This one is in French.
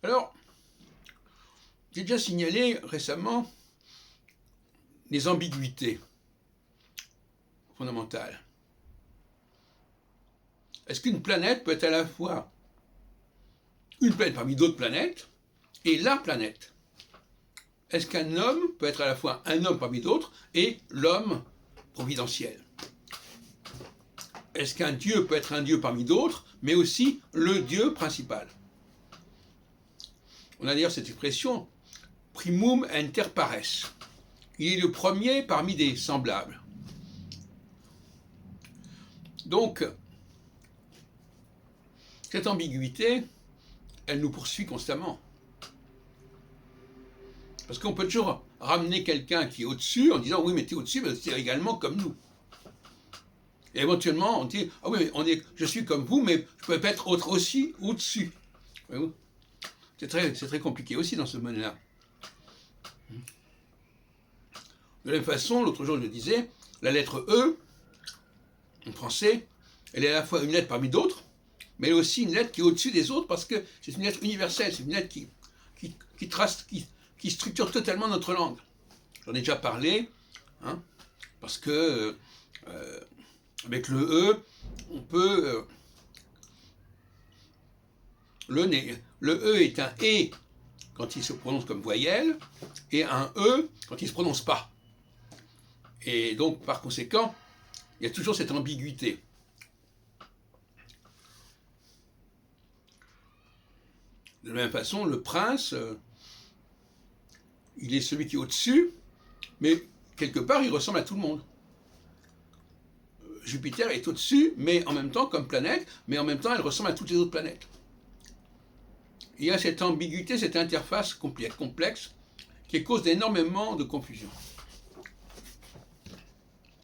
Alors, j'ai déjà signalé récemment les ambiguïtés fondamentales. Est-ce qu'une planète peut être à la fois une planète parmi d'autres planètes et la planète? Est-ce qu'un homme peut être à la fois un homme parmi d'autres et l'homme providentiel? Est-ce qu'un dieu peut être un dieu parmi d'autres, mais aussi le dieu principal? On a d'ailleurs cette expression primum inter pares. Il est le premier parmi des semblables. Donc, cette ambiguïté, elle nous poursuit constamment. Parce qu'on peut toujours ramener quelqu'un qui est au-dessus en disant oui, mais tu es au-dessus, mais c'est également comme nous. Et éventuellement, on dit ah oui, mais je suis comme vous, mais je peux pas être aussi au-dessus. C'est très compliqué aussi dans ce domaine-là. De la même façon, l'autre jour je le disais, la lettre E, en français, elle est à la fois une lettre parmi d'autres, mais elle est aussi une lettre qui est au-dessus des autres parce que c'est une lettre universelle, c'est une lettre qui structure totalement notre langue. J'en ai déjà parlé, hein, parce que avec le E, on peut... le E est un E quand il se prononce comme voyelle, et un E quand il ne se prononce pas. Et donc, par conséquent, il y a toujours cette ambiguïté. De la même façon, le prince, il est celui qui est au-dessus, mais quelque part, il ressemble à tout le monde. Jupiter est au-dessus, mais en même temps comme planète, mais en même temps, elle ressemble à toutes les autres planètes. Il y a cette ambiguïté, cette interface complexe, qui cause énormément de confusion.